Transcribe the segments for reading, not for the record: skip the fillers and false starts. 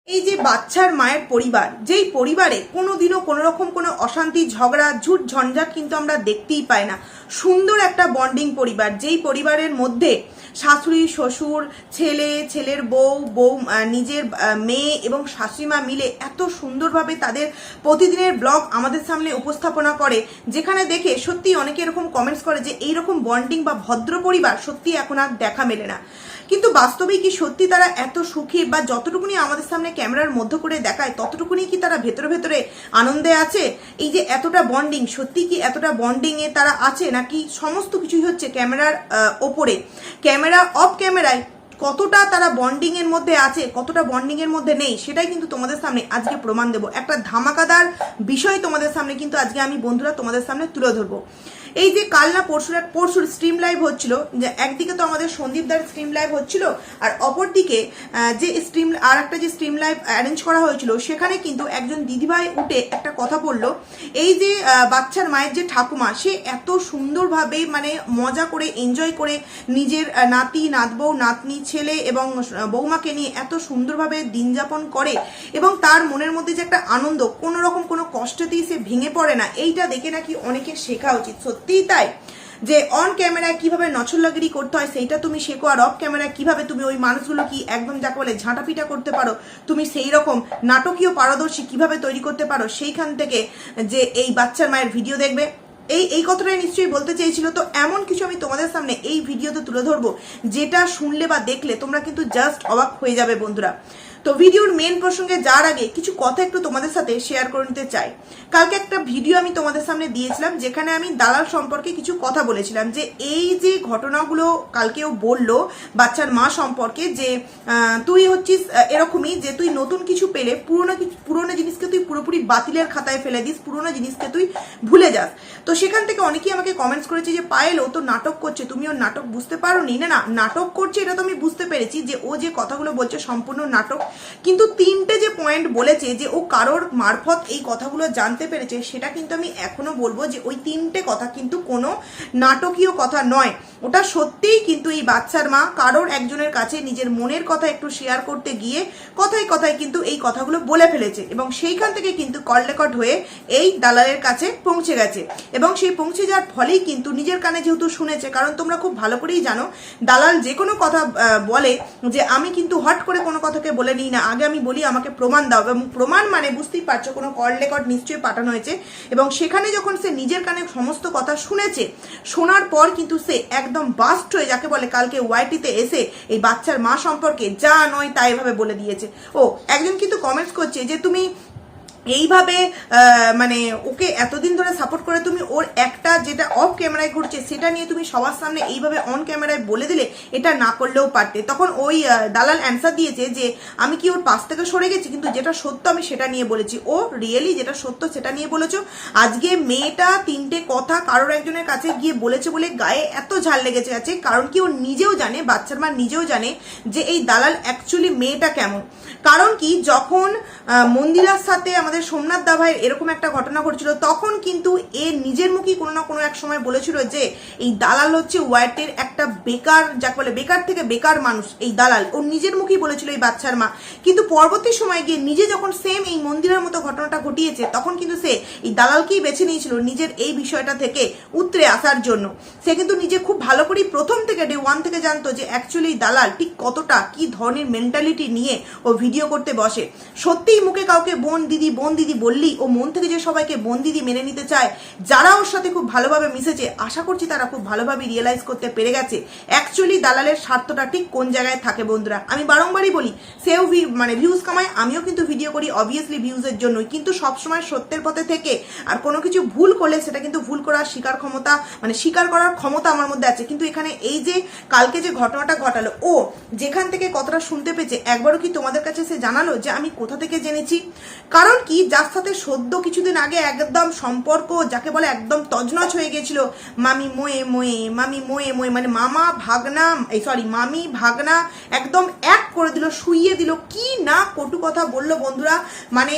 এই যে বাচ্চার মায়ের পরিবার, যেই পরিবারে কোনোদিনও কোনো রকম কোনো অশান্তি ঝগড়া ঝুট ঝঞ্ঝাট কিন্তু আমরা দেখতেই পাই না। সুন্দর একটা বন্ডিং পরিবার, যেই পরিবারের মধ্যে শাশুড়ি শ্বশুর ছেলে ছেলের বউ নিজের মেয়ে এবং শাশুড়িমা মিলে এত সুন্দরভাবে তাদের প্রতিদিনের ব্লগ আমাদের সামনে উপস্থাপনা করে, যেখানে দেখে সত্যি অনেকে এরকম কমেন্টস করে যে এইরকম বন্ডিং বা ভদ্র পরিবার সত্যি এখন আর দেখা মেলে না। কিন্তু বাস্তবেই কি সত্যি তারা এত সুখী, বা যতটুকুনি আমাদের সামনে ক্যামেরার মধ্যে করে দেখায় ততটুকুনি কি তারা ভেতরে ভেতরে আনন্দে আছে? এই যে এতটা বন্ডিং, সত্যি কি এতটা বন্ডিংয়ে তারা আছে, নাকি সমস্ত কিছুই হচ্ছে ক্যামেরার ওপরে? ক্যামেরা অফ ক্যামেরায় কতটা তারা বন্ডিং এর মধ্যে আছে, কতটা বন্ডিং এর মধ্যে নেই, সেটাই কিন্তু তোমাদের সামনে আজকে প্রমাণ দেবো। একটা ধামাকাদার বিষয় তোমাদের সামনে কিন্তু আজকে আমি বন্ধুরা তোমাদের সামনে তুলে ধরবো। এই যে কাল না পরশুর স্ট্রিম লাইভ হচ্ছিল, যে একদিকে তো আমাদের সন্দীপদার স্ট্রিম লাইভ হচ্ছিল, আর অপরদিকে যে একটা যে স্ট্রিম লাইভ অ্যারেঞ্জ করা হয়েছিল, সেখানে কিন্তু একজন দিদিভাই উঠে একটা কথা বললো। এই যে বাচ্চার মায়ের যে ঠাকুমা, সে এত সুন্দরভাবে মানে মজা করে এনজয় করে নিজের নাতি নাতবউ নাতনি ছেলে এবং বৌমাকে নিয়ে এত সুন্দরভাবে দিন যাপন করে, এবং তার মনের মধ্যে যে একটা আনন্দ, কোনো রকম কোনো কষ্টতেই সে ভেঙে পড়ে না, এইটা দেখে নাকি অনেকের শেখা উচিত। সত্যিই তাই, যে অন ক্যামেরায় কিভাবে নছল্লাগিরি করতে হয় সেইটা তুমি শেখো, আর অফ ক্যামেরায় কিভাবে তুমি ওই মানুষগুলো কি একদম যাকে বলে ঝাঁটাপিটা করতে পারো, তুমি সেই রকম নাটকীয় পারদর্শী কিভাবে তৈরি করতে পারো, সেইখান থেকে যে এই বাচ্চার মায়ের ভিডিও দেখবে। এই কথাটাই নিশ্চয়ই বলতে চেয়েছিল। তো এমন কিছু আমি তোমাদের সামনে এই ভিডিওতে তুলে ধরবো, যেটা শুনলে বা দেখলে তোমরা কিন্তু জাস্ট অবাক হয়ে যাবে বন্ধুরা। তো ভিডিওর মেন প্রসঙ্গে যাওয়ার আগে কিছু কথা একটু তোমাদের সাথে শেয়ার করে নিতে চাই। কালকে একটা ভিডিও আমি তোমাদের সামনে দিয়েছিলাম, যেখানে আমি দালাল সম্পর্কে কিছু কথা বলেছিলাম, যে এই যে ঘটনাগুলো কালকেও বললো বাচ্চার মা সম্পর্কে, যে তুই হচ্ছিস এরকমই, যে তুই নতুন কিছু পেলে পুরোনো জিনিসকে তুই পুরোপুরি বাতিলের খাতায় ফেলে দিস, পুরোনো জিনিসকে তুই ভুলে যাস। তো সেখান থেকে অনেকেই আমাকে কমেন্টস করেছে যে পায়েল, ও তো নাটক করছে, তুমি ওর নাটক বুঝতে পারো নি। না, নাটক করছে এটা তো আমি বুঝতে পেরেছি, যে ও যে কথাগুলো বলছে সম্পূর্ণ নাটক। কিন্তু তিনটে যে পয়েন্ট বলেছে যে ও কারোর মারফত এই কথাগুলো জানতে পেরেছে, সেটা কিন্তু আমি এখনো বলবো যে ওই তিনটে কথা কিন্তু কোনো নাটকীয় কথা নয়। ওটা সত্যিই কিন্তু এই বাচ্চার মা কারোর একজনের কাছে নিজের মনের কথা একটু শেয়ার করতে গিয়ে কথায় কথায় কিন্তু এই কথাগুলো বলে ফেলেছে, এবং সেইখান থেকে কিন্তু কল রেকর্ড হয়ে এই দালালের কাছে পৌঁছে গেছে, এবং সেই পৌঁছে যাওয়ার ফলেই কিন্তু নিজের কানে যেহেতু শুনেছে, কারণ তোমরা খুব ভালো করেই জানো দালাল যে কোনো কথা বলে, যে আমি কিন্তু হট করে কোনো কথাকে বলে নিই না, আগে আমি বলি আমাকে প্রমাণ দাও, এবং প্রমাণ মানে বুঝতেই পারছো কোনো কল রেকর্ড নিশ্চয়ই পাঠানো হয়েছে, এবং সেখানে যখন সে নিজের কানে সমস্ত কথা শুনেছে, শোনার পর কিন্তু সে একদম বাস্ট হয়ে, যাকে বলে কালকে ওয়াইটিতে এসে এই বাচ্চার মা সম্পর্কে যা নয় তাই এভাবে বলে দিয়েছে। ও একজন কিন্তু কমেন্টস করছে যে তুমি এইভাবে মানে ওকে এতদিন ধরে সাপোর্ট করে তুমি ওর একটা যেটা অফ ক্যামেরায় ঘুরছে সেটা নিয়ে তুমি সবার সামনে এইভাবে অন ক্যামেরায় বলে দিলে, এটা না করলেও পারতে। তখন ওই দালাল অ্যান্সার দিয়েছে যে আমি কি ওর পাশ থেকে সরে গেছি, কিন্তু যেটা সত্য আমি সেটা নিয়ে বলেছি। ও রিয়েলি যেটা সত্য সেটা নিয়ে বলেছো। আজকে মেয়েটা তিনটে কথা কারোর একজনের কাছে গিয়ে বলেছে বলে গায়ে এত ঝাল লেগেছে আছে, কারণ কি ও নিজেও জানে, বাচ্চার মা নিজেও জানে যে এই দালাল অ্যাকচুয়ালি মেয়েটা কেমন। কারণ কি যখন মন্দিরার সাথে আমাদের সোমনাথ দা ভাইয়ের এরকম একটা ঘটনা ঘটছিল, তখন কিন্তু এ নিজের মুখেই কোনো না কোনো এক সময় বলেছিল যে এই দালাল হচ্ছে ওয়াইটের একটা বেকার, যাকে বলে বেকার থেকে বেকার মানুষ এই দালাল, ও নিজের মুখেই বলেছিল এই বাচ্চার মা। কিন্তু পরবর্তী সময় গিয়ে নিজে যখন সেম এই মন্দিরের মতো ঘটনাটা ঘটিয়েছে, তখন কিন্তু সে এই দালালকেই বেছে নিয়েছিল নিজের এই বিষয়টা থেকে উতরে আসার জন্য। সে কিন্তু নিজে খুব ভালো করেই প্রথম থেকে ডে ওয়ান থেকে জানতো যে অ্যাকচুয়ালি দালাল ঠিক কতটা কি ধরনের মেন্টালিটি নিয়ে ও ভিডিও করতে বসে। সত্যিই মুখে কাউকে বোন দিদি বললি ও মন থেকে যে সবাইকে বোন দিদি মেনে নিতে চায়, যারা ওর সাথে খুব ভালোভাবে মিশেছে, আশা করছি তারা খুব ভালোভাবে রিয়েলাইজ করতে পেরে গেছে অ্যাকচুয়ালি দালালের স্বার্থটা ঠিক কোন জায়গায় থাকে। বন্ধুরা আমি বারংবারই বলি, সেও মানে ভিউজ কামায়, আমিও কিন্তু ভিডিও করি অবভিয়াসলি ভিউজের জন্যই, কিন্তু সবসময় সত্যের পথে থেকে আর কোনো কিছু ভুল করলে সেটা কিন্তু ভুল করার স্বীকার করার ক্ষমতা আমার মধ্যে আছে। কিন্তু এখানে এই যে কালকে যে ঘটনাটা ঘটালো, ও যেখান থেকে কথাটা শুনতে পেয়েছে, একবারও কি তোমাদের কাছে সে জানালো যে আমি কোথা থেকে জেনেছি? কারণ কি যার সাথে সদ্য কিছুদিন আগে একদম সম্পর্ক, যাকে বলে একদম তজনজ হয়ে গেছিল, মামি মোয়ে মানে মামি ভাগনা একদম এক করে দিল, শুইয়ে দিল, কি না কটু কথা বললো বন্ধুরা। মানে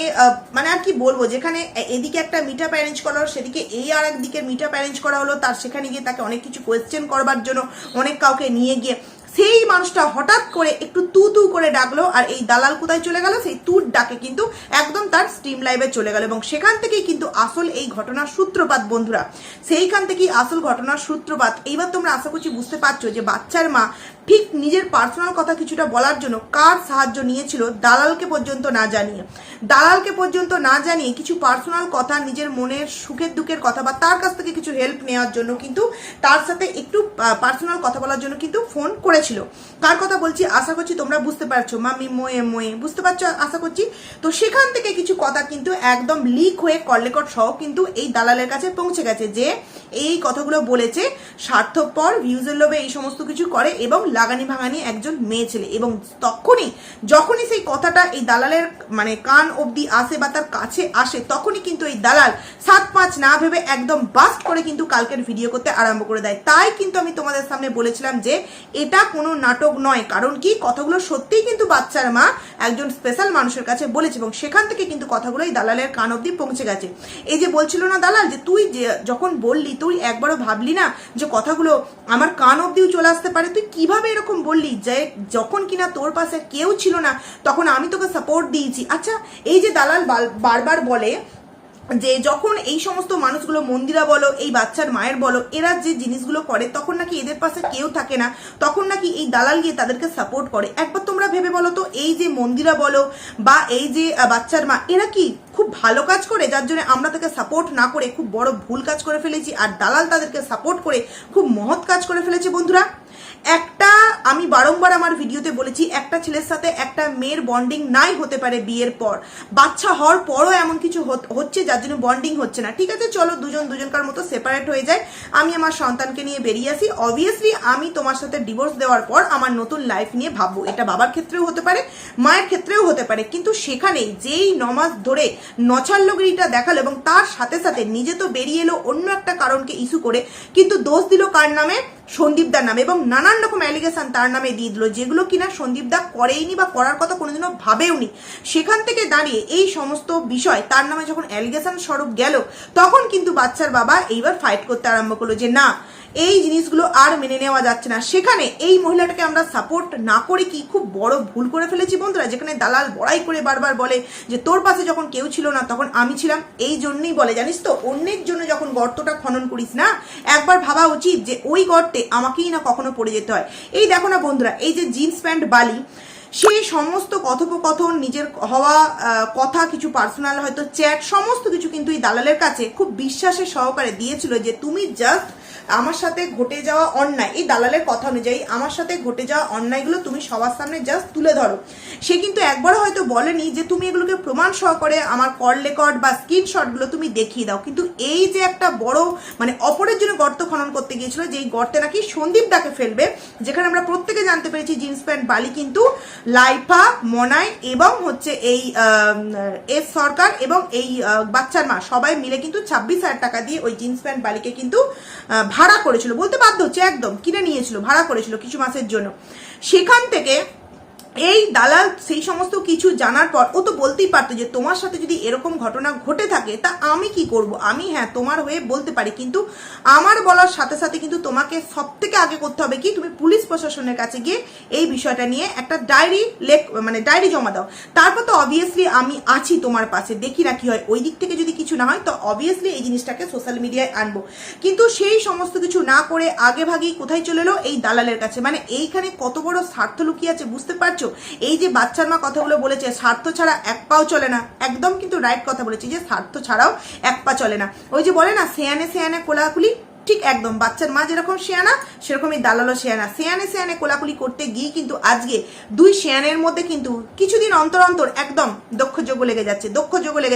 আর কি বলবো, যেখানে এদিকে একটা মিট আপ অ্যারেঞ্জ করা হলো, সেদিকে এই আর একদিকের মিট আপ অ্যারেঞ্জ করা হলো, তার সেখানে গিয়ে তাকে অনেক কিছু কোয়েশ্চেন করবার জন্য অনেক কাউকে নিয়ে গিয়ে সেই মানুষটা হঠাৎ করে একটু তু তু করে ডাকলো, আর এই দালাল কোথায় চলে গেল, সেই তুর ডাকে কিন্তু একদম তার স্ট্রিম লাইভে চলে গেল, এবং সেখান থেকেই কিন্তু আসল এই ঘটনার সূত্রপাত বন্ধুরা, সেইখান থেকেই আসল ঘটনার সূত্রপাত। এইবার তোমরা আশা করছি বুঝতে পারছো যে বাচ্চার মা ঠিক নিজের পার্সোনাল কথা কিছুটা বলার জন্য কার সাহায্য নিয়েছিল, দালালকে পর্যন্ত না জানিয়ে কিছু পার্সোনাল কথা, নিজের মনের সুখের দুঃখের কথা বা তার কাছ থেকে কিছু হেল্প নেওয়ার জন্য কিন্তু তার সাথে একটু পার্সোনাল কথা বলার জন্য কিন্তু ফোন করেছিল। কার কথা বলছি আশা করছি তোমরা বুঝতে পারছো, মামি মোয়ে বুঝতে পারছো আশা করছি। তো সেখান থেকে কিছু কথা কিন্তু একদম লিক হয়ে কল রেকর্ড সহ কিন্তু এই দালালের কাছে পৌঁছে গেছে যে এই কথাগুলো বলেছে স্বার্থপর, ভিউজের লোভে এই সমস্ত কিছু করে এবং লাগানি ভাঙানি একজন মেয়ে ছেলে। এবং যখনই সেই কথাটা এই দালালের মানে কান অবধি আসে বা তার কাছে আসে, তখনই কিন্তু এই দালাল 7-5 না ভেবে একদম বাস্ট করে কিন্তু কালকের ভিডিও করতে আরম্ভ করে দেয়। তাই কিন্তু আমি তোমাদের সামনে বলেছিলাম যে এটা কোনো নাটক নয়, কারণ কি কথাগুলো সত্যিই কিন্তু বাচ্চার মা একজন স্পেশাল মানুষের কাছে বলেছে, এবং সেখান থেকে কিন্তু কথাগুলো এই দালালের কান অবধি পৌঁছে গেছে। এই যে বলছিল না দালাল যে তুই যখন বললি তুই একবারও ভাবলি না যে কথাগুলো আমার কান অবধিও চলে আসতে পারে, তুই কিভাবে এরকম বললি যে যখন কিনা তোর পাশে কেউ ছিল না তখন আমি তোকে সাপোর্ট দিয়েছি। আচ্ছা, এই যে দালাল বারবার বলে যে যখন এই সমস্ত মানুষগুলো, মন্দিরা বলো, এই বাচ্চার মায়ের বলো, এরা যে জিনিসগুলো করে তখন নাকি এদের পাশে কেউ থাকে না, তখন নাকি এই দালাল গিয়ে তাদেরকে সাপোর্ট করে। একবার তোমরা ভেবে বলো তো, এই যে মন্দিরা বলো বা এই যে বাচ্চার মা, এরা কি খুব ভালো কাজ করে যার জন্য আমরা তাকে সাপোর্ট না করে খুব বড় ভুল কাজ করে ফেলেছি, আর দালাল তাদেরকে সাপোর্ট করে খুব মহৎ কাজ করে ফেলেছে বন্ধুরা? আমি বারংবার আমার ভিডিওতে বলেছি, একটা ছেলের সাথে একটা মেয়ের বন্ডিং নাই হতে পারে বিয়ের পর, বাচ্চা হওয়ার পরও এমন কিছু হচ্ছে যার জন্য বন্ডিং হচ্ছে না। ঠিক আছে, চলো দুজনকার মতো সেপারেট হয়ে যায়, আমি আমার সন্তানকে নিয়ে বেরিয়ে আসি, অবভিয়াসলি আমি তোমার সাথে ডিভোর্স দেওয়ার পর আমার নতুন লাইফ নিয়ে ভাববো। এটা বাবার ক্ষেত্রেও হতে পারে, মায়ের ক্ষেত্রেও হতে পারে, কিন্তু সেখানে যেই 9 মাস ধরে নছাল্লগিরিটা দেখালো এবং তার সাথে সাথে নিজে তো বেরিয়ে এলো অন্য একটা কারণকে ইস্যু করে, কিন্তু দোষ দিল কার নামে? সন্দীপদার নামে, এবং নানান রকম অ্যালিগেশন তার নামে দিয়ে দিল, যেগুলো কিনা সন্দীপদা করেইনি বা করার কথা কোনোদিনও ভাবেওনি। সেখান থেকে দাঁড়িয়ে এই সমস্ত বিষয় তার নামে যখন অ্যালিগেশন স্বরূপ গেল, তখন কিন্তু বাচ্চার বাবা এইবার ফাইট করতে আরম্ভ করলো যে না, এই জিনিসগুলো আর মেনে নেওয়া যাচ্ছে না। সেখানে এই মহিলাটাকে আমরা সাপোর্ট না করে কি খুব বড় ভুল করে ফেলেছি বন্ধুরা, যেখানে দালাল বড়াই করে বারবার বলে যে তোর পাশে যখন কেউ ছিল না তখন আমি ছিলাম। এই জন্যই বলে জানিস তো, অন্যের জন্য যখন গর্তটা খনন করিস না, একবার ভাবা উচিত যে ওই গর্তে আমাকেই না কখনো পড়ে যেতে হয়। এই দেখো না বন্ধুরা, এই যে জিন্স প্যান্ট বালি, সেই সমস্ত কথোপকথন, নিজের হওয়া কথা, কিছু পার্সোনাল হয়তো চ্যাট, সমস্ত কিছু কিন্তু এই দালালের কাছে খুব বিশ্বাসের সহকারে দিয়েছিল যে তুমি জাস্ট আমার সাথে ঘটে যাওয়া অন্যায়, এই দালালের কথা অনুযায়ী আমার সাথে ঘটে যাওয়া অন্যায়গুলো তুমি সবার সামনে জাস্ট তুলে ধরো। সে কিন্তু একবারও হয়তো বলেনি যে তুমি এগুলোকে প্রমাণ সহকারে আমার কল রেকর্ড বা স্ক্রিনশটগুলো তুমি দেখিয়ে দাও। কিন্তু এই যে একটা বড় মানে অপরের জন্য গর্ত খনন করতে গিয়েছিল, যেই গর্তে নাকি সন্দীপ দাকে ফেলবে, যেখানে আমরা প্রত্যেকে জানতে পেরেছি জিন্স প্যান্ট বালি কিন্তু লাইফা, মনাই এবং হচ্ছে এই এস সরকার এবং এই বাচ্চার মা সবাই মিলে কিন্তু 26,000 টাকা দিয়ে ওই জিন্স প্যান্ট বালিকে কিন্তু ভাড়া করেছিল, বলতে বাধ্য হচ্ছে, একদম কিনে নিয়েছিল, ভাড়া করেছিল কিছু মাসের জন্য। সেখান থেকে এই দালাল সেই সমস্ত কিছু জানার পর ও তো বলতেই পারতো যে তোমার সাথে যদি এরকম ঘটনা ঘটে থাকে তা আমি কি করব, আমি হ্যাঁ তোমার হয়ে বলতে পারি, কিন্তু আমার বলার সাথে সাথে কিন্তু তোমাকে সব থেকে আগে করতে হবে কি, তুমি পুলিশ প্রশাসনের কাছে গিয়ে এই বিষয়টা নিয়ে একটা ডায়েরি জমা দাও। তারপর তো অবভিয়াসলি আমি আছি তোমার পাশে, দেখি না কি হয়, ওই দিক থেকে যদি কিছু না হয় তো অবভিয়াসলি এই জিনিসটাকে সোশ্যাল মিডিয়ায় আনবো। কিন্তু সেই সমস্ত কিছু না করে আগে ভাগেই কোথায় চলে এলো? এই দালালের কাছে। মানে এইখানে কত বড় স্বার্থ লুকিয়ে আছে বুঝতে পারছো? এই যে বাচ্চার মা কথাগুলো বলেছে, স্বার্থ ছাড়া এক পাও চলে না, একদম কিন্তু রাইট কথা বলেছি যে স্বার্থ ছাড়াও এক পা চলে না। ওই যে বলে না সেয়ানে কোলাকুলি, ঠিক একদম বাচ্চার মা যেরকম শেয়ানা সেরকমই দালালও শেয়ানা। সেয়ানে কোলাকুলি করতে গিয়ে কিন্তু আজকে দুই শেয়ানের মধ্যে কিন্তু কিছুদিন অন্তর অন্তর একদম দক্ষ যোগ লেগে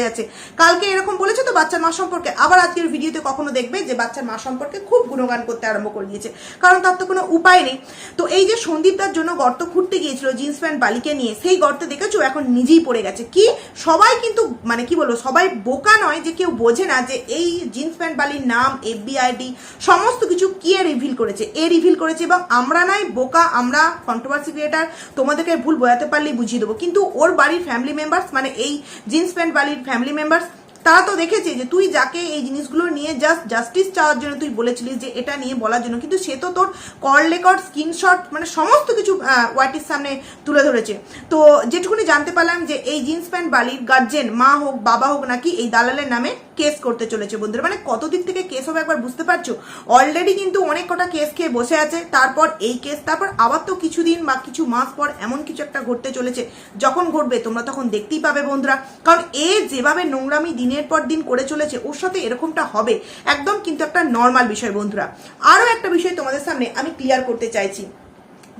যাচ্ছে। কালকে এরকম বলেছে তো বাচ্চার মা সম্পর্কে, আবার আজকের ভিডিওতে কখনো দেখবে যে বাচ্চার মা সম্পর্কে খুব গুণগান করতে আরম্ভ করে দিয়েছে, কারণ তার তো কোনো উপায় নেই। তো এই যে সন্দীপদার জন্য গর্ত খুঁড়তে গিয়েছিল জিন্স প্যান্ট বালিকে নিয়ে, সেই গর্তে দেখেছো এখন নিজেই পড়ে গেছে। কি সবাই কিন্তু মানে কি বলবো, সবাই বোকা নয় যে কেউ বোঝে না যে এই জিন্স প্যান্ট বালির নাম, এফবিআইডি সমস্ত কিছু কে রিভিল করেছে, রিভিল করেছে। এবং আমরা নাই বোকা, আমরা কন্ট্রোভার্সি ক্রিয়েটার, তোমাদেরকে ভুল বোঝাতে পারলেই বুঝিয়ে দেবো। কিন্তু ওর বাড়ির ফ্যামিলি মেম্বার্স, মানে এই জিন্স প্যান্ট বালির ফ্যামিলি মেম্বার্স তারা তো দেখেছে যে তুই যাকে এই জিনিসগুলো নিয়ে জাস্ট জাস্টিস চাওয়ার জন্য তুই বলেছিলিস যে এটা নিয়ে বলার জন্য, কিন্তু সে তো তোর কল রেকর্ড, স্ক্রিনশট, মানে সমস্ত কিছু ওয়াইটির সামনে তুলে ধরেছে। তো যেটুকুনি জানতে পারলাম যে এই জিন্স প্যান্ট বালির গার্জেন, মা হোক বাবা হোক, নাকি এই দালালের নামে কেস করতে চলেছে বন্ধুরা। মানে কত দিক থেকে কেস হবে একবার বুঝতে পারছো? অলরেডি কিন্তু অনেক কটা কেস খেয়ে বসে আছে, তারপর এই কেস, তারপর আবার তো কিছুদিন বা কিছু মাস পর এমন কিছু একটা ঘটতে চলেছে, যখন ঘটবে তোমরা তখন দেখতেই পাবে বন্ধুরা। কারণ এ যেভাবে নোংরামি দিনের পর দিন করে চলেছে, ওর সাথে এরকমটা হবে একদম কিন্তু একটা নর্মাল বিষয় বন্ধুরা। আরও একটা বিষয় তোমাদের সামনে আমি ক্লিয়ার করতে চাইছি।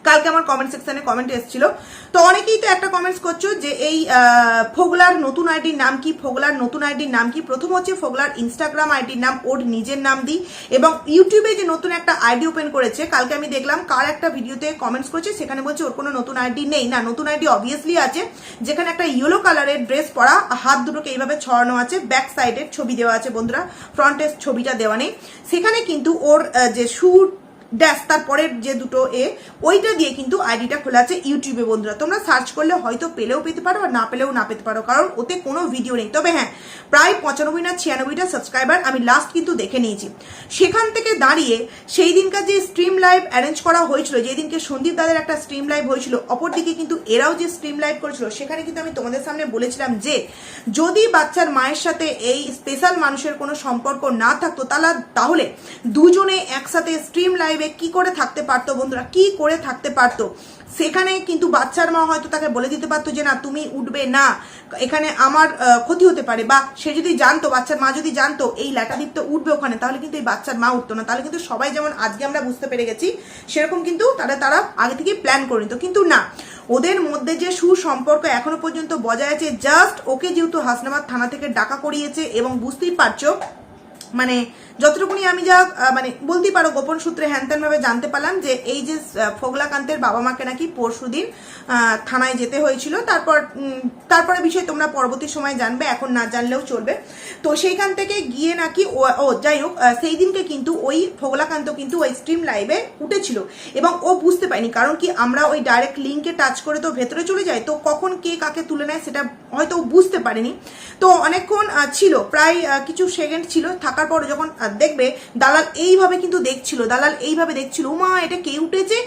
কালকে আমার কমেন্ট সেকশনে কমেন্ট এসেছিল, তো অনেকেই তো একটা কমেন্টস করছো যে এই ফোগলার নতুন আইডির নাম কি, ফোগলার নতুন আইডির নাম কি। প্রথম হচ্ছে ফোগলার ইনস্টাগ্রাম আইডির নাম ওর নিজের নাম দিই, এবং ইউটিউবে যে নতুন একটা আইডি ওপেন করেছে, কালকে আমি দেখলাম কার একটা ভিডিওতে কমেন্টস করেছে, সেখানে বলছে ওর কোনো নতুন আইডি নেই। না, নতুন আইডি অবভিয়াসলি আছে, যেখানে একটা ইয়েলো কালারের ড্রেস পরা, হাত দুটোকে এইভাবে ছড়ানো আছে, ব্যাক সাইডের ছবি দেওয়া আছে বন্ধুরা, ফ্রন্টের ছবিটা দেওয়া নেই। সেখানে কিন্তু ওর যে শুট ড্যাশ তারপরের যে দুটো ওইটা দিয়ে কিন্তু আইডিটা খোলা আছে ইউটিউবে বন্ধুরা। তোমরা সার্চ করলে হয়তো পেলেও পেতে পারো আর না পেলেও না পেতে পারো, কারণ ওতে কোনো ভিডিও নেই। তবে হ্যাঁ, প্রায় 95 না 96টা সাবস্ক্রাইবার আমি লাস্ট কিন্তু দেখে নিয়েছি। সেখান থেকে দাঁড়িয়ে সেই দিনকার যে স্ট্রিম লাইভ অ্যারেঞ্জ করা হয়েছিল, যেদিনকে সন্দীপ দাদের একটা স্ট্রিম লাইভ হয়েছিল, অপরদিকে কিন্তু এরাও যে স্ট্রিম লাইভ করেছিল, সেখানে কিন্তু আমি তোমাদের সামনে বলেছিলাম যে যদি বাচ্চার মায়ের সাথে এই স্পেশাল মানুষের কোনো সম্পর্ক না থাকতো, তাহলে দুজনে একসাথে স্ট্রিম লাইভ কি করে থাকতে পারতো বন্ধুরা, কি করে থাকতে পারতো। সেখানে কিন্তু বাচ্চার মা হয়তো তাকে বলে দিতে পারতো যে না তুমি উঠবে না, এখানে আমার ক্ষতি হতে পারে, বা সে যদি জানতো, বাচ্চার মা যদি জানতো এই ল্যাটাদীপ্ত উঠবে ওখানে, তাহলে কিন্তু এই বাচ্চার মা উঠতো না। তাহলে কিন্তু সবাই যেমন আজকে আমরা বুঝতে পেরে গেছি, সেরকম কিন্তু তারা আগে থেকে প্ল্যান করে নিত। কিন্তু না, ওদের মধ্যে যে সুসম্পর্ক এখনো পর্যন্ত বজায় আছে, জাস্ট ওকে যেহেতু হাসনাবাদ থানা থেকে ডাকা করিয়েছে, এবং বুঝতেই পারছো মানে যতটুকুনি আমি যা মানে বলতেই পারো গোপন সূত্রে হ্যানত্যান ভাবে জানতে পারলাম যে এই যে ফোগলাকান্তের বাবা মাকে নাকি পরশুদিন থানায় যেতে হয়েছিল। তারপরে বিষয় তোমরা পরবর্তী সময় জানবে, এখন না জানলেও চলবে। তো সেইখান থেকে গিয়ে নাকি যাই হোক, সেই দিনকে কিন্তু ওই ফোগলাকান্ত কিন্তু ওই স্ট্রিম লাইভে উঠেছিল, এবং ও বুঝতে পারেনি। কারণ কি, আমরা ওই ডাইরেক্ট লিঙ্কে টাচ করে তো ভেতরে চলে যাই, তো কখন কে কাকে তুলে নেয় সেটা হয়তো ও বুঝতে পারেনি। তো অনেকক্ষণ ছিল, প্রায় কিছু সেকেন্ড ছিল, থাকার পর যখন দেখবে দালাল এইভাবে কিন্তু দেখছিল, উমা এটা কে উঠেছে,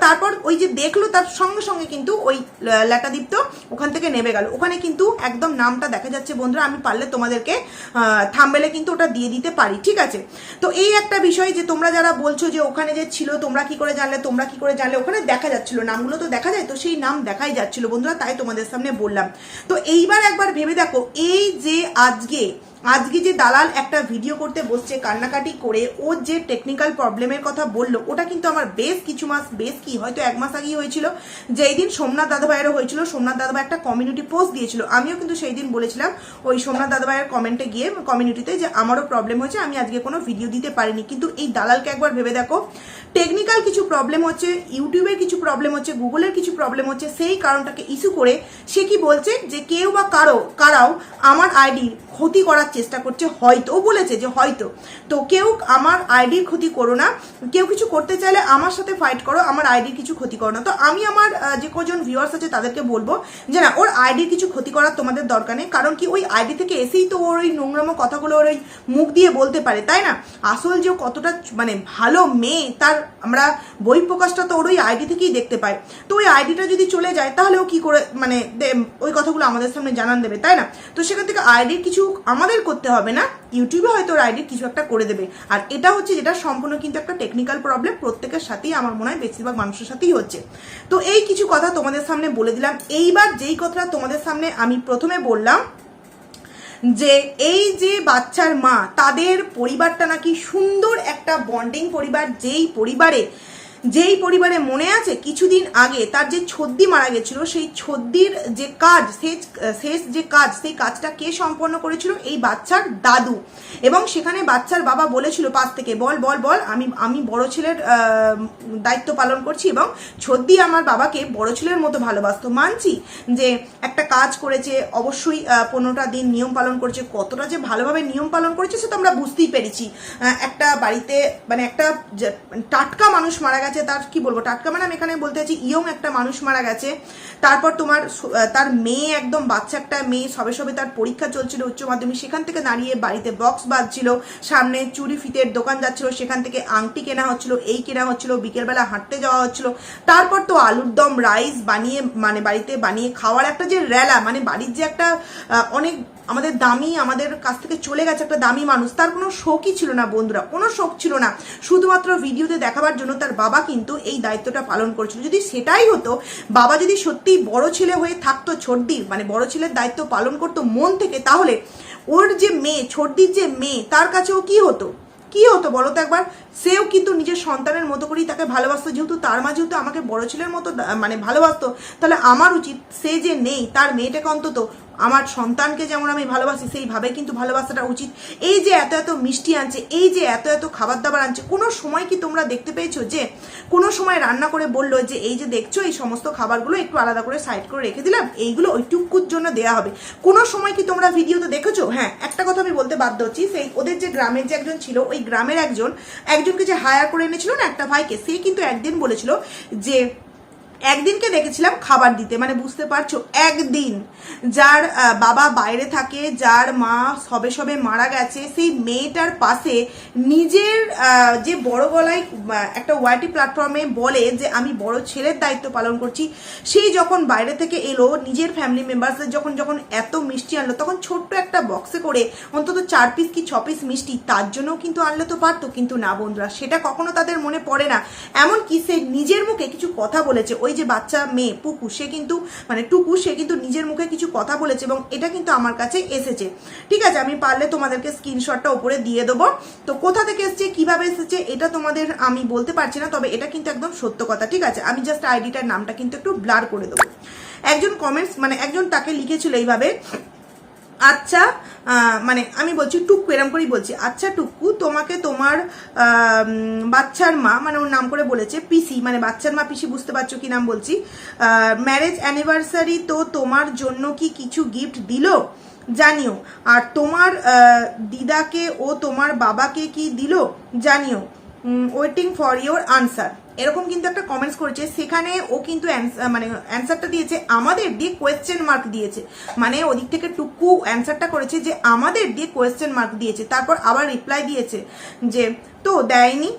তারপর ওই যে দেখলো তার সঙ্গে সঙ্গে কিন্তু ওই ল্যাটাদীপ্ত ওখান থেকে নেমে গেল। ওখানে কিন্তু একদম নামটা দেখা যাচ্ছে বন্ধুরা, আমি পারলে তোমাদেরকে থাম্বনেলে কিন্তু ওটা দিয়ে দিতে পারি, ঠিক আছে। তো এই একটা বিষয় যে তোমরা যারা বলছো যে ওখানে যে ছিল তোমরা কি করে জানলে, ওখানে দেখা যাচ্ছিল, নামগুলো তো দেখা যায়, তো সেই নাম দেখাই যাচ্ছিল বন্ধুরা, তাই তোমাদের সামনে বললাম। তো এইবার একবার ভেবে দেখো, এই যে আজকে যে দালাল একটা ভিডিও করতে বসছে কান্নাকাটি করে, ওর যে টেকনিক্যাল প্রবলেমের কথা বললো, ওটা কিন্তু আমার বেশ কিছু মাস, হয়তো 1 মাস আগেই হয়েছিল, যেই দিন সোমনাথ দাদাভাইয়েরও হয়েছিল। সোমনাথ দাদাভাই একটা কমিউনিটি পোস্ট দিয়েছিল, আমিও কিন্তু সেই দিন বলেছিলাম ওই সোমনাথ দাদাভাইয়ের কমেন্টে গিয়ে কমিউনিটিতে যে আমারও প্রবলেম হয়েছে, আমি আজকে কোনো ভিডিও দিতে পারিনি। কিন্তু এই দালালকে একবার ভেবে দেখো, টেকনিক্যাল কিছু প্রবলেম হচ্ছে, ইউটিউবের কিছু প্রবলেম হচ্ছে, গুগলের কিছু প্রবলেম হচ্ছে, সেই কারণটাকে ইস্যু করে সে কি বলছে যে কেউ বা কারাও আমার আইডি ক্ষতি করার চেষ্টা করছে, হয়তো বলেছে যে হয়তো, তো কেউ আমার আইডির ক্ষতি করো না, কেউ কিছু করতে চাইলে আমার সাথে ফাইট করো, আমার আইডির কিছু ক্ষতি করো না। তো আমি আমার যে কজন ভিউয়ার্স আছে তাদেরকে বলবো যে না, ওর আইডির কিছু ক্ষতি করার তোমাদের দরকার নেই, কারণ কি ওই আইডি থেকে এসেই তো ওর ওই নোংরামো কথাগুলো ওর ওই মুখ দিয়ে বলতে পারে, তাই না। আসল যে কতটা মানে ভালো মেয়ে, তার আমরা বই প্রকাশটা তো ওর ওই আইডি থেকেই দেখতে পাই। তো ওই আইডিটা যদি চলে যায়, তাহলে ও কি করে মানে ওই কথাগুলো আমাদের সামনে জানান দেবে, তাই না। তো সেখান থেকে আইডির কিছু আমাদের করতে হবে না, ইউটিউবে হয়তো ওর আইডির কিছু একটা করে দেবে। আর এটা হচ্ছে যেটা সম্পূর্ণ কিন্তু একটা টেকনিক্যাল প্রবলেম, প্রত্যেকের সাথেই আমার মনে হয় বেশিরভাগ মানুষের সাথেই হচ্ছে। তো এই কিছু কথা তোমাদের সামনে বলে দিলাম। এইবার যেই কথাটা তোমাদের সামনে আমি প্রথমে বললাম যে এই যে বাচ্চার মা, তাদের পরিবারটা নাকি সুন্দর একটা বন্ডিং পরিবার, যেই পরিবারে মনে আছে কিছুদিন আগে তার যে ছদ্দি মারা গেছিল, সেই ছদ্দির যে কাজ, শেষ যে কাজ, সেই কাজটা কে সম্পন্ন করেছিল, এই বাচ্চার দাদু। এবং সেখানে বাচ্চার বাবা বলেছিল পাশ থেকে, বল আমি বড় ছেলের দায়িত্ব পালন করছি, এবং ছদ্দি আমার বাবাকে বড় ছেলের মতো ভালোবাসতো। মানছি যে একটা কাজ করেছে, অবশ্যই 15টা দিন নিয়ম পালন করেছে, কতটা যে ভালোভাবে নিয়ম পালন করেছে সে তো আমরা বুঝতেই পেরেছি। একটা বাড়িতে মানে একটা টাটকা মানুষ মারা গেছে, গেছে, তার কি বলবো টাটকা মানে আমি এখানে বলতে চাইছি ইয়ং একটা মানুষ মারা গেছে। তারপর তোমার তার মেয়ে, একদম বাচ্চা একটা মেয়ে, সবে সবে তার পরীক্ষা চলছিল উচ্চ মাধ্যমিক, সেখান থেকে দাঁড়িয়ে বাড়িতে বক্স বাজছিল, সামনে চুরি ফিতের দোকান যাচ্ছিল, সেখান থেকে আংটি কেনা হচ্ছিল, এই কেনা হচ্ছিল, বিকেলবেলা হাঁটতে যাওয়া হচ্ছিল। তারপর তো আলুর দম রাইস বানিয়ে মানে বাড়িতে বানিয়ে খাওয়ার একটা যে রেলা, মানে বাড়ির যে একটা অনেক আমাদের দামি, আমাদের কাছ থেকে চলে গেছে একটা দামি মানুষ, তার কোনো শোকই ছিল না বন্ধুরা, কোনো শোক ছিল না, শুধুমাত্র ভিডিওতে দেখাবার জন্য তার বাবা কিন্তু এই দায়িত্বটা পালন করছিল। যদি সেটাই হতো, বাবা যদি সত্যি বড় ছেলে হয়ে থাকতো, ছোটদির মানে বড় ছেলের দায়িত্ব পালন করতো মন থেকে, তাহলে ওর যে মেয়ে, ছোটদির যে মেয়ে, তার কাছেও কি হতো, কি হতো বলো তো একবার? সেও কিন্তু নিজের সন্তানের মতো করেই তাকে ভালোবাসতো। যেহেতু তার মা যেহেতু আমাকে বড় ছেলের মতো মানে ভালোবাসতো, তাহলে আমার উচিত সে যে নেই তার মেয়েটাকে অন্তত আমার সন্তানকে যেমন আমি ভালোবাসি সেইভাবে কিন্তু ভালোবাসাটা উচিত। এই যে এত এত মিষ্টি আনছে, এই যে এত এত খাবার দাবার আনছে, কোনো সময় কি তোমরা দেখতে পেয়েছো যে কোনো সময় রান্না করে বললো যে এই যে দেখছো এই সমস্ত খাবারগুলো একটু আলাদা করে সাইড করে রেখে দিলাম, এইগুলো ওইটুকুর জন্য দেওয়া হবে? কোনো সময় কি তোমরা ভিডিওতে দেখেছো? হ্যাঁ, একটা কথা আমি বলতে বাধ্য হচ্ছি, সেই ওদের যে গ্রামের যে একজন ছিল, ওই গ্রামের একজনকে যে হায়ার করে এনেছিল না একটা ভাইকে, সে কিন্তু একদিন বলেছিল যে একদিনকে দেখেছিলাম খাবার দিতে, মানে বুঝতে পারছো, একদিন যার বাবা বাইরে থাকে, যার মা সবে সবে মারা গেছে, সেই মেয়েটার পাশে নিজের যে বড় গলায় একটা ওয়াইটি প্ল্যাটফর্মে বলে যে আমি বড় ছেলের দায়িত্ব পালন করছি, সেই যখন বাইরে থেকে এলো, নিজের ফ্যামিলি মেম্বার্সদের যখন যখন এত মিষ্টি আনলো, তখন ছোট্ট একটা বক্সে করে অন্তত 4 পিস কি 6 পিস মিষ্টি তার জন্যও কিন্তু আনলে তো পারতো, কিন্তু না বন্ধুরা, সেটা কখনো তাদের মনে পড়ে না। এমনকি সে নিজের মুখে কিছু কথা বলেছে, ওই যে বাচ্চা মেয়ে পুকু, সে কিন্তু মানে টুকু, সে কিন্তু নিজের মুখে কিছু কথা বলেছে, এবং এটা কিন্তু আমার কাছে এসেছে। ঠিক আছে, আমি পারলে তোমাদেরকে স্ক্রিনশটটা উপরে দিয়ে দেবো। তো কোথা থেকে এসেছে, কিভাবে এসেছে, এটা তোমাদের আমি বলতে পারছি না, তবে এটা কিন্তু একদম সত্য কথা। ঠিক আছে, আমি জাস্ট আইডিটার নামটা কিন্তু একটু ব্লার করে দেবো। একজন কমেন্টস মানে একজন তাকে লিখেছিল এইভাবে, আচ্ছা মানে আমি বলছি টুকু, এরম করেই বলছি, আচ্ছা টুকু, তোমাকে তোমার বাচ্চার মা, মানে ওর নাম করে বলেছে পিসি, মানে বাচ্চার মা পিসি, বুঝতে পারছো কি নাম বলছি, ম্যারেজ অ্যানিভার্সারি তো তোমার জন্য কি কিছু গিফট দিল জানিও, আর তোমার দিদাকে ও তোমার বাবাকে কি দিল জানিও, ওয়েটিং ফর ইওর আনসার। এরকম কিন্তু একটা কমেন্টস করেছে, সেখানে ও কিন্তু মানে অ্যান্সারটা দিয়েছে আমাদের দিয়ে কোয়েশ্চেন মার্ক দিয়েছে, মানে ওদিক থেকে টুকু অ্যান্সারটা করেছে যে আমাদের দিয়ে কোয়েশ্চেন মার্ক দিয়েছে, তারপর আবার রিপ্লাই দিয়েছে যে তো দেয়নি,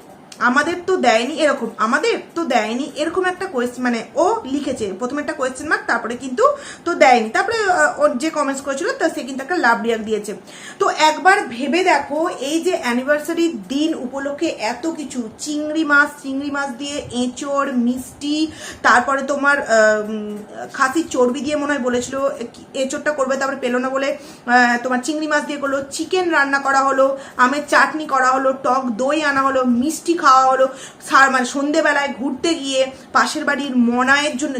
আমাদের তো দেয়নি, এরকম আমাদের তো দেয়নি, এরকম একটা কোয়েশ্চেন, মানে ও লিখেছে প্রথমে একটা কোয়েশ্চেন মার্ক, তারপরে কিন্তু তো দেয়নি, তারপরে ওর যে কমেন্টস করেছিল তা সে কিন্তু একটা লাভ রিয়াক্ট দিয়েছে। তো একবার ভেবে দেখো, এই যে অ্যানিভার্সারির দিন উপলক্ষে এত কিছু, চিংড়ি মাছ দিয়ে এঁচড়, মিষ্টি, তারপরে তোমার খাসির চর্বি দিয়ে মনে হয় বলেছিল এঁচড়টা করবে, তারপরে পেলো না বলে তোমার চিংড়ি মাছ দিয়ে করলো, চিকেন রান্না করা হলো, আমের চাটনি করা হলো, টক দই আনা হলো, মিষ্টি খাওয়া হলো, মানে সন্ধেবেলায় ঘুরতে গিয়ে পাশের বাড়ির মনায়ের জন্য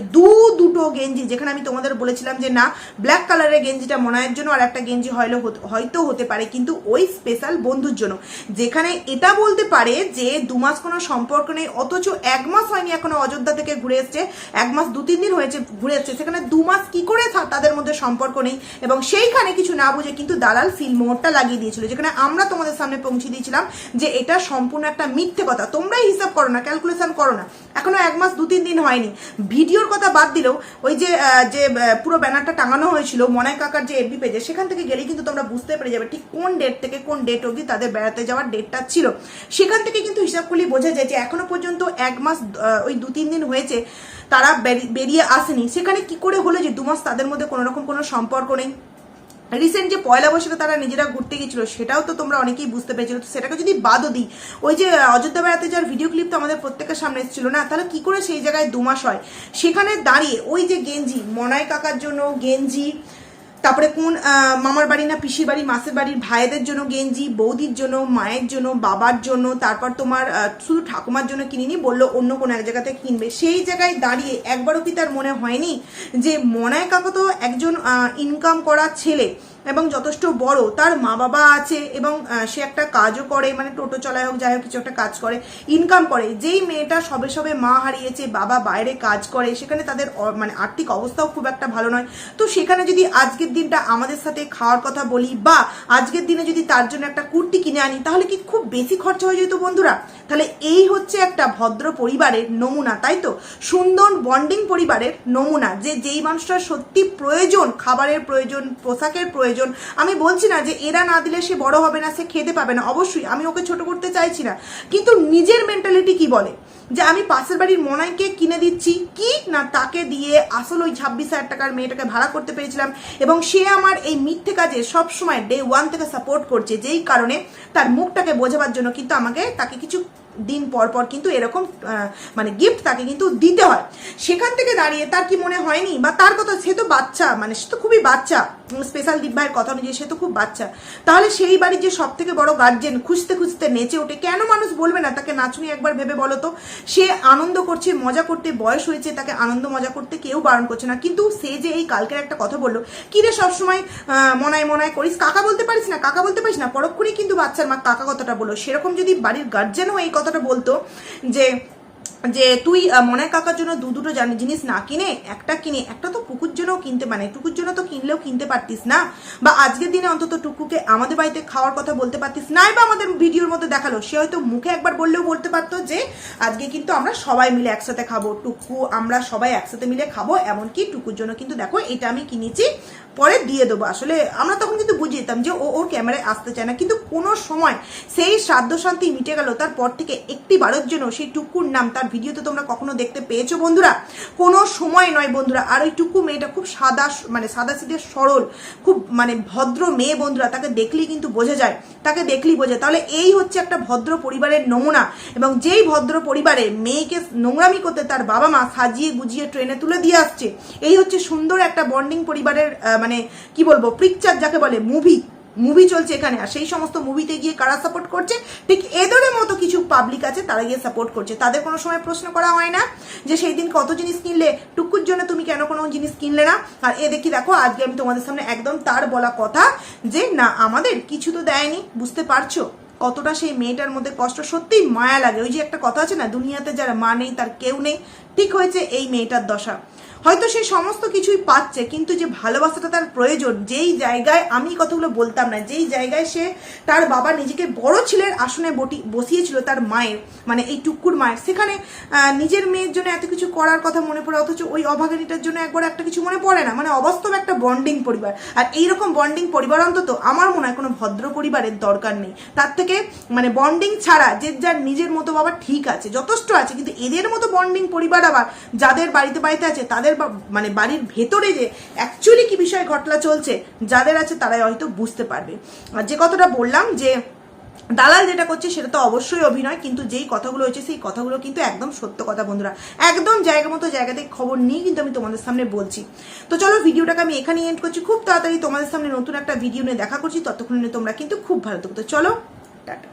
দুটো গেঞ্জি, যেখানে আমি তোমাদের বলেছিলাম যে না ব্ল্যাক কালারের গেঞ্জিটা মনায়ের জন্য, আর একটা গেঞ্জি হয়তো হতে পারে কিন্তু ওই স্পেশাল বন্ধুর জন্য, যেখানে এটা বলতে পারে যে 2 মাস কোনো সম্পর্ক নেই, অথচ 1 মাস হয়নি এখনো অযোধ্যা থেকে ঘুরে এসছে, 1 মাস 2-3 দিন হয়েছে ঘুরে এসছে, সেখানে 2 মাস কি করে তাদের মধ্যে সম্পর্ক নেই, এবং সেইখানে কিছু না বুঝে কিন্তু দালাল সিলমোহরটা লাগিয়ে দিয়েছিল, যেখানে আমরা তোমাদের সামনে পৌঁছে দিয়েছিলাম যে এটা সম্পূর্ণ একটা মিথ্যে কথা, তোমরাই হিসাব করো না, ক্যালকুলেশন করো না, এখনো 1 মাস 2-3 দিন হয়নি। ভিডিওর কথা বাদ দিলেও ওই যে পুরো ব্যানারটা টাঙানো হয়েছিল মনাই কাকার যে এফবি পেজে, সেখান থেকে গেলেই কিন্তু তোমরা বুঝতে পেরে যাবে ঠিক কোন ডেট থেকে কোন ডেট অবধি তাদের বেড়াতে যাওয়ার ডেটটা ছিল, সেখান থেকে কিন্তু হিসাব করলেই বোঝা যায় যে এখনো পর্যন্ত 1 মাস ওই 2-3 দিন হয়েছে তারা বেরিয়ে আসেনি, সেখানে কি করে হলো যে 2 মাস তাদের মধ্যে কোনো রকম কোনো সম্পর্ক নেই। রিসেন্ট যে পয়লা বৈশাখে তারা নিজেরা ঘুরতে গেছিল, সেটাও তো তোমরা অনেকেই বুঝতে পেরেছিল, তো সেটাকে যদি বাদও দিই, ওই যে অযোধ্যা বেড়াতে যাওয়ার ভিডিও ক্লিপ তো আমাদের প্রত্যেকের সামনে এসেছিল না, তাহলে কি করে সেই জায়গায় 2 মাস হয়? সেখানে দাঁড়িয়ে ওই যে গেঞ্জি, মনাই কাকার জন্য গেঞ্জি, তারপরে কোন মামার বাড়ি না পিসির বাড়ি, মাসের বাড়ির ভাইদের জন্য গেঞ্জি, বৌদির জন্য, মায়ের জন্য, বাবার জন্য, তারপর তোমার শুধু ঠাকুমার জন্য কিনিনি, বললো অন্য কোনো এক জায়গা থেকে কিনবে, সেই জায়গায় দাঁড়িয়ে একবারও কি তার মনে হয়নি যে মনাই কাকা তো একজন ইনকাম করা ছেলে, এবং যথেষ্ট বড়, তার মা বাবা আছে এবং সে একটা কাজও করে, মানে টোটো চলায় হোক যাই হোক কিছু একটা কাজ করে, ইনকাম করে। যেই মেয়েটা সবে সবে মা হারিয়েছে, বাবা বাইরে কাজ করে, সেখানে তাদের মানে আর্থিক অবস্থাও খুব একটা ভালো নয়। তো সেখানে যদি আজকের দিনটা আমাদের সাথে খাওয়ার কথা বলি বা আজকের দিনে যদি তার জন্য একটা কুর্তি কিনে আনি, তাহলে কি খুব বেশি খরচা হয়ে যেত বন্ধুরা? তাহলে এই হচ্ছে একটা ভদ্র পরিবারের নমুনা, তাই তো? সুন্দর বন্ডিং পরিবারের নমুনা, যে যেই মানুষটার সত্যি প্রয়োজন, খাবারের প্রয়োজন, পোশাকের প্রয়োজন। আমি বলছি না যে এরা না দিলে সে বড় হবে না, সে খেতে পাবে না, অবশ্যই আমি ওকে ছোট করতে চাইছি না, কিন্তু নিজের মেন্টালিটি কি বলে যে আমি পাশের বাড়ির মনাইকে কিনে দিচ্ছি কি না, তাকে দিয়ে আসলে ওই 26,000 টাকার মেয়েটাকে ভাড়া করতে পেরেছিলাম এবং সে আমার এই মিথ্যে কাজে সবসময় ডে 1 থেকে সাপোর্ট করছে, যেই কারণে তার মুখটাকে বোঝাবার জন্য কিন্তু তাকে কিছু দিন পর পর কিন্তু এরকম মানে গিফট তাকে কিন্তু দিতে হয়। সেখান থেকে দাঁড়িয়ে তার কি মনে হয়নি, বা তার কথা, সে তো বাচ্চা, মানে সে তো খুবই বাচ্চা, স্পেশাল দীপ ভাইয়ের কথা অনুযায়ী সে তো খুব বাচ্চা, তাহলে সেই বাড়ির যে সব থেকে বড় গার্জেন খুঁজতে খুঁজতে নেচে ওঠে, কেন মানুষ বলবে না তাকে নাচুনি? একবার ভেবে বলো তো। সে আনন্দ করছে, মজা করতে, বয়স হয়েছে, তাকে আনন্দ মজা করতে কেউ বারণ করছে না, কিন্তু সে যে এই কালকের একটা কথা বললো, কি রে সবসময় মনায় মনায় করিস, কাকা বলতে পারিস না, কাকা বলতে পারিস না, পরক্ষণেই কিন্তু বাচ্চার মা কাকা কথাটা বললো। সেরকম যদি বাড়ির গার্জেনও এই কথাটা বলতো যে যে তুই মনের কাকার জন্য দুটো জিনিস না কিনে একটা কিনে, একটা তো টুকুর জন্য কিনতে, মানে টুকুর জন্য তো কিনলেও কিনতে পারতিস না, বা আজকের দিনে অন্তত টুকুকে আমাদের বাড়িতে খাওয়ার কথা বলতে পারতিস না, বা আমাদের ভিডিওর মধ্যে দেখালো, সে হয়তো মুখে একবার বললেও বলতে পারতো যে আজকে কিন্তু আমরা সবাই মিলে একসাথে খাবো, টুকু আমরা সবাই একসাথে মিলে খাবো, এমনকি টুকুর জন্য কিন্তু দেখো এটা আমি কিনেছি, পরে দিয়ে দেবো। আসলে আমরা তখন কিন্তু বুঝে যেতাম যে ওর ক্যামেরায় আসতে চায় না, কিন্তু কোনো সময় সেই শ্রাদ্ধ শান্তি মিটে গেল, তারপর থেকে একটি বারের জন্য সেই টুকুর নাম তার ভিডিওতে তোমরা কখনো দেখতে পেয়েছো বন্ধুরা? কোনো সময় নয় বন্ধুরা। আর ওই টুকু মেয়েটা খুব সাদা, মানে সাদা সিধে সরল, খুব মানে ভদ্র মেয়ে বন্ধুরা, তাকে দেখলেই কিন্তু বোঝা যায়, তাকে দেখলেই বোঝা। তাহলে এই হচ্ছে একটা ভদ্র পরিবারের নমুনা, এবং যেই ভদ্র পরিবারে মেয়েকে নোংরামি করতে তার বাবা মা সাজিয়ে গুজিয়ে ট্রেনে তুলে দিয়ে আসছে, এই হচ্ছে সুন্দর একটা বন্ডিং পরিবারের মানে কি বলবো, পিকচার যাকে বলে, মুভি চলছে এখানে। আর সেই সমস্ত মুভিতে গিয়ে কারা সাপোর্ট করছে? ঠিক এদের মতো কিছু পাবলিক আছে, তারা গিয়ে সাপোর্ট করছে। তাদের কোনো সময় প্রশ্ন করা হয় না যে সেই দিন কত জিনিস কিনলে, টুকুর জন্য তুমি কেন কোনো জিনিস কিনলে না? আর এ দেখি দেখো আজকে আমি তোমাদের সামনে একদম তার বলা কথা যে না আমাদের কিছু তো দেয়নি। বুঝতে পারছো কতটা সেই মেয়েটার মধ্যে কষ্ট? সত্যিই মায়া লাগে। ওই যে একটা কথা আছে না, দুনিয়াতে যার মা নেই তার কেউ নেই, ঠিক হয়েছে এই মেয়েটার দশা। হয়তো সে সমস্ত কিছুই পাচ্ছে, কিন্তু যে ভালোবাসাটা তার প্রয়োজন, যেই জায়গায় আমি কথাগুলো বলতাম না, যেই জায়গায় সে তার বাবা নিজেকে বড় ছেলের আসনে বসিয়েছিল তার মায়ের, মানে এই টুকুর মায়ের, সেখানে নিজের মেয়ের জন্য এত কিছু করার কথা মনে পড়ে, অথচ ওই অভাগিনীটার জন্য একবার একটা কিছু মনে পড়ে না। মানে অবাস্তব একটা বন্ডিং পরিবার। আর এইরকম বন্ডিং পরিবার অন্তত আমার মনে হয় কোনো ভদ্র পরিবারের দরকার নেই। তার থেকে মানে বন্ডিং ছাড়া যে যার নিজের মতো বাবা ঠিক আছে, যথেষ্ট আছে, কিন্তু এদের মতো বন্ডিং পরিবার আবার যাদের বাড়িতে বাড়িতে আছে, তাদের মানে বাড়ির ভেতরে যে অ্যাকচুয়ালি কি বিষয় ঘটনা চলছে, যাদের আছে তারাই হয়তো বুঝতে পারবে। আর যে কথাটা বললাম যে দালাল যেটা করছে সেটা তো অবশ্যই অভিনয়, কিন্তু যেই কথাগুলো হয়েছে সেই কথাগুলো কিন্তু একদম সত্য কথা বন্ধুরা। একদম জায়গা মতো জায়গা থেকে খবর নিয়ে কিন্তু আমি তোমাদের সামনে বলছি। তো চলো ভিডিওটাকে আমি এখানেই এন্ড করছি। খুব তাড়াতাড়ি তোমাদের সামনে নতুন একটা ভিডিও নিয়ে দেখা করছি। ততক্ষণে তোমরা কিন্তু খুব ভালো থাকো। তো চলো টাটা।